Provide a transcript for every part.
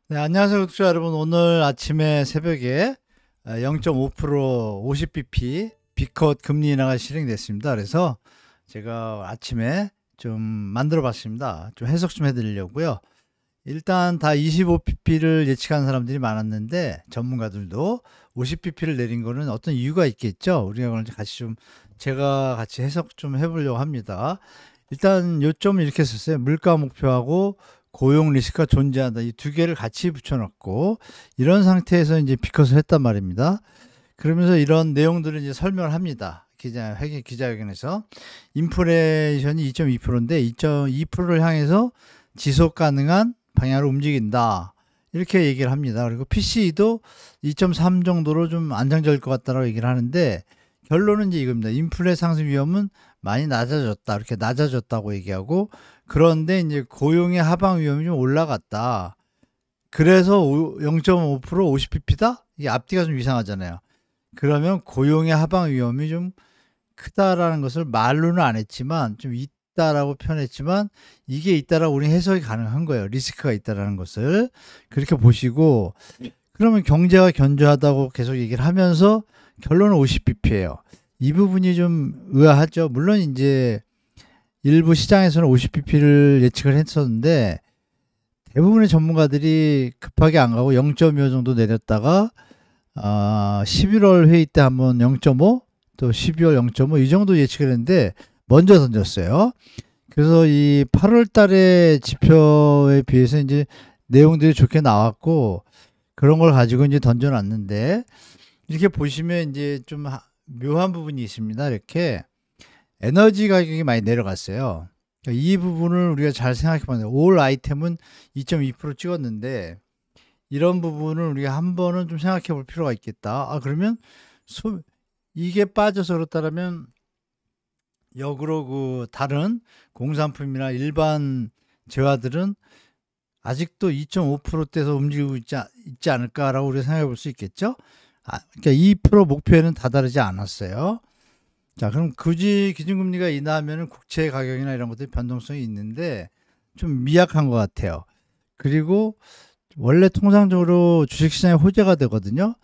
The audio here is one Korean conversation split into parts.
네, 안녕하세요, 구독자 여러분. 오늘 아침에 새벽에 0.5% 50bp 비컷 금리 인하가 실행됐습니다. 그래서 제가 아침에 좀 만들어 봤습니다. 좀 해석 좀 해드리려고요. 일단 다 25bp를 예측한 사람들이 많았는데 전문가들도 50bp를 내린 거는 어떤 이유가 있겠죠. 우리가 그걸 제가 같이 해석 좀 해보려고 합니다. 일단 요점을 이렇게 썼어요. 물가 목표하고 고용 리스크가 존재한다. 이 두 개를 같이 붙여놓고 이런 상태에서 이제 비컷을 했단 말입니다. 그러면서 이런 내용들을 이제 설명을 합니다. 기자회견에서 인플레이션이 2.2%인데 2.2%를 향해서 지속 가능한 방향으로 움직인다. 이렇게 얘기를 합니다. 그리고 PCE도 2.3 정도로 좀 안정적일 것 같다라고 얘기를 하는데 결론은 이제 이겁니다. 인플레 상승 위험은 많이 낮아졌다. 이렇게 낮아졌다고 얘기하고 그런데 이제 고용의 하방 위험이 좀 올라갔다. 그래서 0.5% 50pp다? 이게 앞뒤가 좀 이상하잖아요. 그러면 고용의 하방 위험이 좀 크다라는 것을 말로는 안 했지만 좀 있다라고 표현했지만 이게 있다라고 우리 해석이 가능한 거예요. 리스크가 있다라는 것을 그렇게 보시고 그러면 경제가 견조하다고 계속 얘기를 하면서 결론은 50bp예요. 이 부분이 좀 의아하죠. 물론 이제 일부 시장에서는 50bp를 예측을 했었는데 대부분의 전문가들이 급하게 안 가고 0.25 정도 내렸다가 11월 회의 때 한번 0.5, 또 12월 0.5 이 정도 예측을 했는데 먼저 던졌어요. 그래서 이 8월 달의 지표에 비해서 이제 내용들이 좋게 나왔고 그런 걸 가지고 이제 던져놨는데 이렇게 보시면 이제 좀 묘한 부분이 있습니다. 이렇게 에너지 가격이 많이 내려갔어요. 그러니까 이 부분을 우리가 잘 생각해 보면 올 아이템은 2.2% 찍었는데 이런 부분을 우리가 한 번은 좀 생각해 볼 필요가 있겠다. 그러면 이게 빠져서 그렇다면 역으로 그 다른 공산품이나 일반 재화들은 아직도 2.5%대에서 움직이고 있지 않을까라고 우리가 생각해 볼 수 있겠죠. 그러니까 2% 목표에는 다다르지 않았어요. 자, 그럼 굳이 기준금리가 인하하면 국채 가격이나 이런 것들이 변동성이 있는데 좀 미약한 것 같아요. 그리고 원래 통상적으로 주식시장에 호재가 되거든요.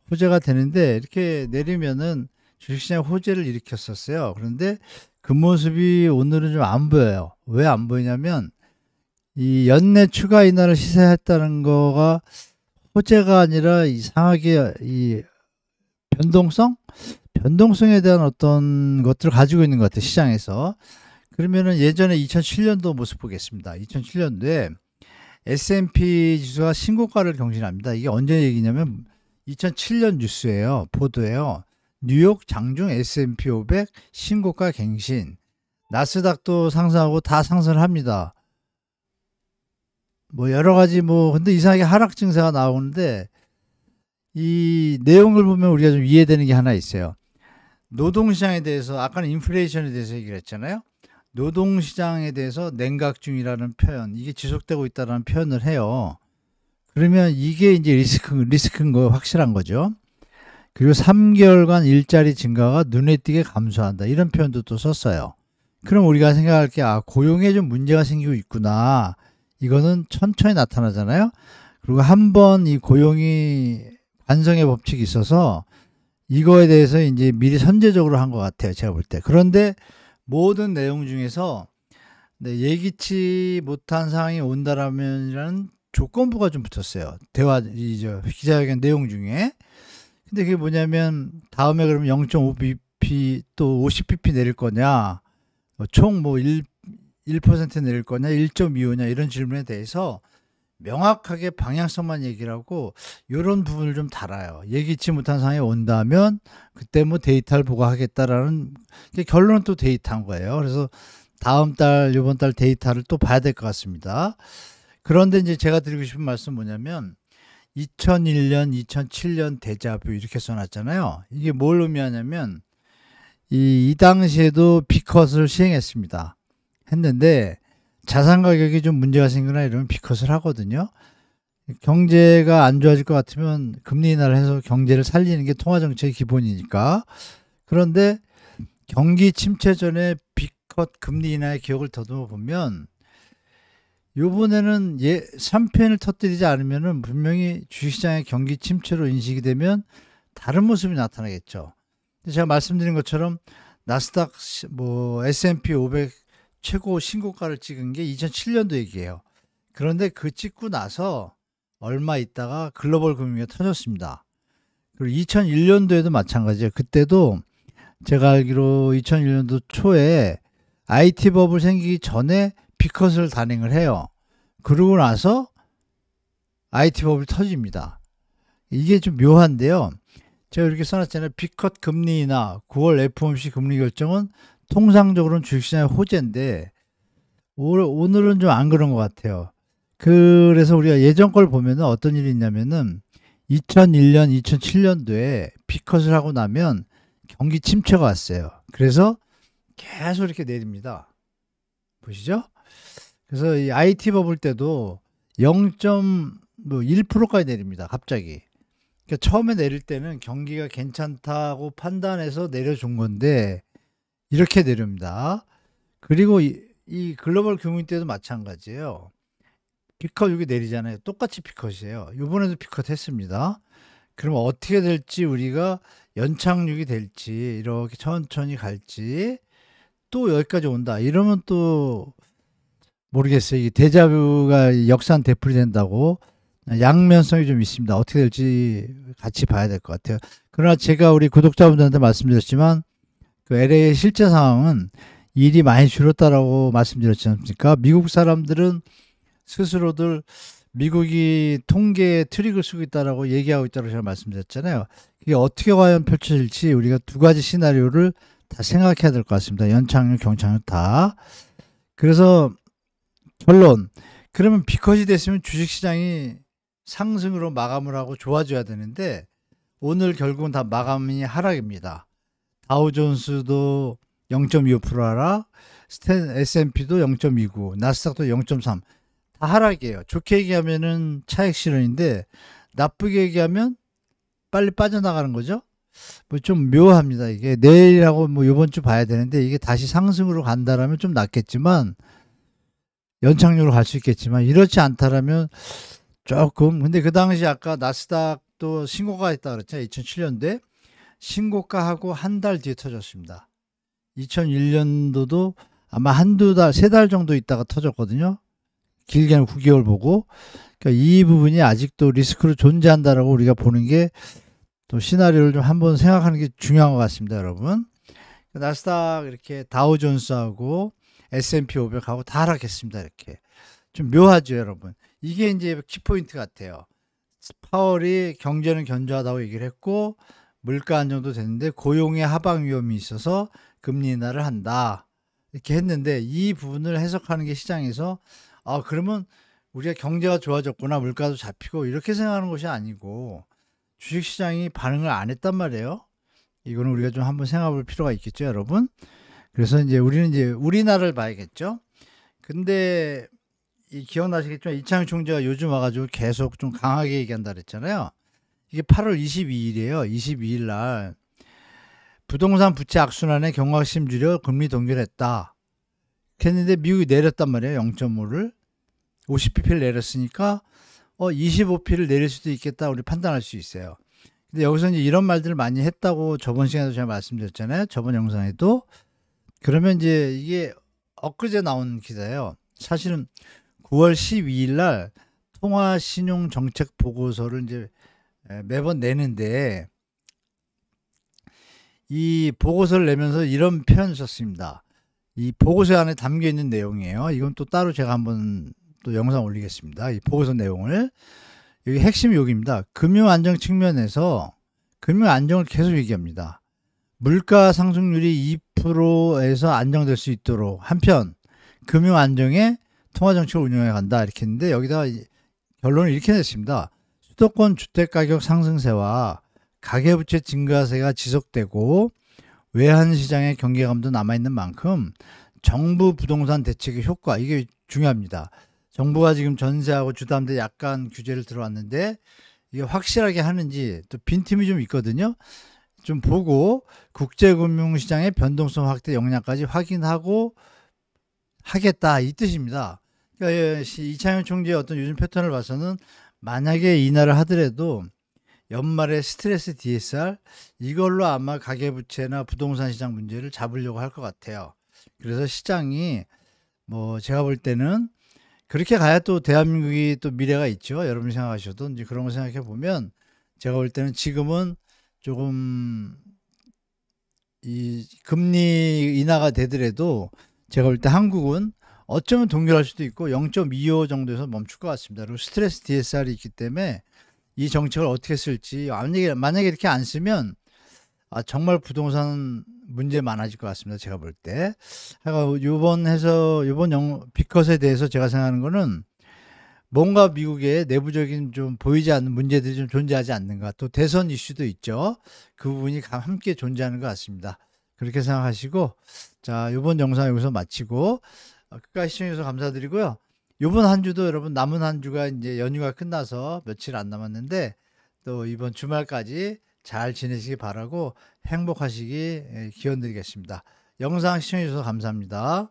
호재가 되는데 이렇게 내리면은 주식시장에 호재를 일으켰었어요. 그런데 그 모습이 오늘은 좀 안 보여요. 왜 안 보이냐면 이 연내 추가 인하를 시사했다는 거가 호재가 아니라 이상하게 이 변동성에 대한 어떤 것들을 가지고 있는 것 같아요. 시장에서. 그러면은 예전에 2007년도 모습 보겠습니다. 2007년도에 S&P 지수가 신고가를 경신합니다. 이게 언제 얘기냐면 2007년 뉴스예요. 보도예요. 뉴욕 장중 S&P 500 신고가 갱신. 나스닥도 상승하고 다 상승을 합니다. 뭐 여러 가지 근데 이상하게 하락 증세가 나오는데 이 내용을 보면 우리가 좀 이해되는 게 하나 있어요. 노동시장에 대해서 아까는 인플레이션에 대해서 얘기를 했잖아요. 노동시장에 대해서 냉각 중이라는 표현, 이게 지속되고 있다는 표현을 해요. 그러면 이게 이제 리스크인 거 확실한 거죠. 그리고 3개월간 일자리 증가가 눈에 띄게 감소한다. 이런 표현도 또 썼어요. 그럼 우리가 생각할 게 고용에 좀 문제가 생기고 있구나. 이거는 천천히 나타나잖아요. 그리고 한번 이 고용이 관성의 법칙이 있어서 이거에 대해서 이제 미리 선제적으로 한 것 같아요. 제가 볼 때. 그런데 모든 내용 중에서 예기치 못한 상황이 온다라면이라는 조건부가 좀 붙었어요. 기자회견 내용 중에. 근데 그게 뭐냐면 다음에 그러면 0.5bp 또 50bp 내릴 거냐, 총 1% 내릴 거냐, 1.25냐 이런 질문에 대해서 명확하게 방향성만 얘기를 하고 이런 부분을 좀 달아요. 예기치 못한 상황이 온다면 그때 데이터를 보고 하겠다라는 결론은 또 데이터인 거예요. 그래서 다음 달, 이번 달 데이터를 또 봐야 될 것 같습니다. 그런데 이제 제가 드리고 싶은 말씀 뭐냐면 2001년, 2007년 데자뷰 이렇게 써놨잖아요. 이게 뭘 의미하냐면 이 당시에도 비컷을 시행했습니다. 했는데 자산 가격이 좀 문제가 생기나 이러면 비컷을 하거든요. 경제가 안 좋아질 것 같으면 금리 인하를 해서 경제를 살리는 게 통화정책의 기본이니까. 그런데 경기 침체 전에 비컷 금리 인하의 기억을 더듬어 보면 요번에는 3편을 터뜨리지 않으면은 분명히 주식시장의 경기 침체로 인식이 되면 다른 모습이 나타나겠죠. 제가 말씀드린 것처럼 나스닥 S&P 500 최고 신고가를 찍은 게 2007년도 얘기예요. 그런데 그 찍고 나서 얼마 있다가 글로벌 금융위기가 터졌습니다. 그리고 2001년도에도 마찬가지예요. 그때도 제가 알기로 2001년도 초에 IT 버블 생기기 전에 비컷을 단행을 해요. 그러고 나서 IT 버블이 터집니다. 이게 좀 묘한데요. 제가 이렇게 써놨잖아요. 비컷 금리 인하 9월 FOMC 금리 결정은 통상적으로는 주식시장의 호재인데 오늘은 좀 안 그런 것 같아요. 그래서 우리가 예전 걸 보면은 어떤 일이 있냐면은 2001년, 2007년도에 비컷을 하고 나면 경기 침체가 왔어요. 그래서 계속 이렇게 내립니다. 보시죠? 그래서 이 IT 버블 때도 0.1%까지 내립니다. 갑자기. 그러니까 처음에 내릴 때는 경기가 괜찮다고 판단해서 내려준 건데 이렇게 내립니다. 그리고 이 글로벌 금융 때도 마찬가지예요. 피컷 여기 내리잖아요. 똑같이 피컷이에요. 이번에도 피컷 했습니다. 그러면 어떻게 될지 우리가 연착륙이 될지 이렇게 천천히 갈지 또 여기까지 온다. 이러면 또 모르겠어요. 이게 데자뷰가 역산 되풀이 된다고 양면성이 좀 있습니다. 어떻게 될지 같이 봐야 될 것 같아요. 그러나 제가 우리 구독자분들한테 말씀드렸지만 그 LA의 실제 상황은 일이 많이 줄었다라고 말씀드렸지 않습니까? 미국 사람들은 스스로들 미국이 통계에 트릭을 쓰고 있다라고 얘기하고 있다고 제가 말씀드렸잖아요. 이게 어떻게 과연 펼쳐질지 우리가 두 가지 시나리오를 다 생각해야 될 것 같습니다. 연착륙, 경착륙 다. 그래서 결론. 그러면 비컷이 됐으면 주식시장이 상승으로 마감을 하고 좋아져야 되는데 오늘 결국은 다 마감이 하락입니다. 다우존스도 0.25% 하락, S&P도 0.29, 나스닥도 0.3. 다 하락이에요. 좋게 얘기하면은 차익 실현인데 나쁘게 얘기하면 빨리 빠져나가는 거죠. 뭐 좀 묘합니다. 이게 내일하고 뭐 이번 주 봐야 되는데 이게 다시 상승으로 간다라면 좀 낫겠지만 연착륙으로 갈 수 있겠지만 이렇지 않다라면 조금. 근데 그 당시 아까 나스닥도 신고가 했다 그랬잖아요. 2007년도에 신고가하고 한 달 뒤에 터졌습니다. 2001년도도 아마 한두 달, 세 달 정도 있다가 터졌거든요. 길게는 9개월 보고. 그러니까 이 부분이 아직도 리스크로 존재한다라고 우리가 보는 게 또 시나리오를 좀 한번 생각하는 게 중요한 것 같습니다, 여러분. 나스닥 이렇게 다우존스하고 S&P 500하고 다 하락했습니다. 이렇게 좀 묘하죠, 여러분. 이게 이제 키포인트 같아요. 파월이 경제는 견조하다고 얘기를 했고 물가 안정도 됐는데 고용의 하방 위험이 있어서 금리 인하를 한다 이렇게 했는데 이 부분을 해석하는 게 시장에서 그러면 우리가 경제가 좋아졌구나, 물가도 잡히고 이렇게 생각하는 것이 아니고 주식시장이 반응을 안 했단 말이에요. 이거는 우리가 좀 한번 생각해 볼 필요가 있겠죠, 여러분. 그래서 이제 우리는 이제 우리나라를 봐야겠죠. 근데 기억나시겠죠? 이창용 총재가 요즘 와가지고 계속 좀 강하게 얘기한다 그랬잖아요. 이게 8월 22일이에요. 22일 날 부동산 부채 악순환에 경각심 줄여 금리 동결했다. 했는데 미국이 내렸단 말이에요. 0.5를 50bp를 내렸으니까 25p를 내릴 수도 있겠다 우리 판단할 수 있어요. 근데 여기서 이제 이런 말들을 많이 했다고 저번 시간에도 제가 말씀드렸잖아요. 저번 영상에도. 그러면 이제 이게 엊그제 나온 기사예요. 사실은 9월 12일 날 통화신용정책 보고서를 이제 매번 내는데 이 보고서를 내면서 이런 표현을 썼습니다. 이 보고서 안에 담겨 있는 내용이에요. 이건 또 따로 제가 한번 또 영상 올리겠습니다. 이 보고서 내용을. 여기 핵심이 여기입니다. 금융 안정 측면에서 금융 안정을 계속 얘기합니다. 물가 상승률이 2%에서 안정될 수 있도록 한편 금융 안정에 통화 정책을 운영해 간다 이렇게 했는데 여기다 결론을 이렇게 냈습니다. 수도권 주택 가격 상승세와 가계부채 증가세가 지속되고 외환 시장의 경계감도 남아있는 만큼 정부 부동산 대책의 효과, 이게 중요합니다. 정부가 지금 전세하고 주담대 약간 규제를 들어왔는데 이게 확실하게 하는지 또 빈틈이 좀 있거든요. 좀 보고 국제금융시장의 변동성 확대 역량까지 확인하고 하겠다 이 뜻입니다. 그러니까 이창용 총재의 어떤 요즘 패턴을 봐서는 만약에 인하를 하더라도 연말에 스트레스 DSR 이걸로 아마 가계부채나 부동산 시장 문제를 잡으려고 할 것 같아요. 그래서 시장이 뭐 제가 볼 때는 그렇게 가야 또 대한민국이 또 미래가 있죠. 여러분이 생각하셔도 이제 그런 거 생각해 보면 제가 볼 때는 지금은 조금 이 금리 인하가 되더라도 제가 볼 때 한국은 어쩌면 동결할 수도 있고 0.25 정도에서 멈출 것 같습니다. 그리고 스트레스 DSR이 있기 때문에 이 정책을 어떻게 쓸지 만약에 이렇게 안 쓰면 정말 부동산 문제 많아질 것 같습니다. 제가 볼 때. 요번 비컷에 대해서 제가 생각하는 거는 뭔가 미국의 내부적인 좀 보이지 않는 문제들이 좀 존재하지 않는가. 또 대선 이슈도 있죠. 그 부분이 함께 존재하는 것 같습니다. 그렇게 생각하시고, 자, 요번 영상 여기서 마치고, 끝까지 시청해주셔서 감사드리고요. 요번 한 주도 여러분 남은 한 주가 이제 연휴가 끝나서 며칠 안 남았는데, 또 이번 주말까지 잘 지내시기 바라고 행복하시기 기원드리겠습니다. 영상 시청해주셔서 감사합니다.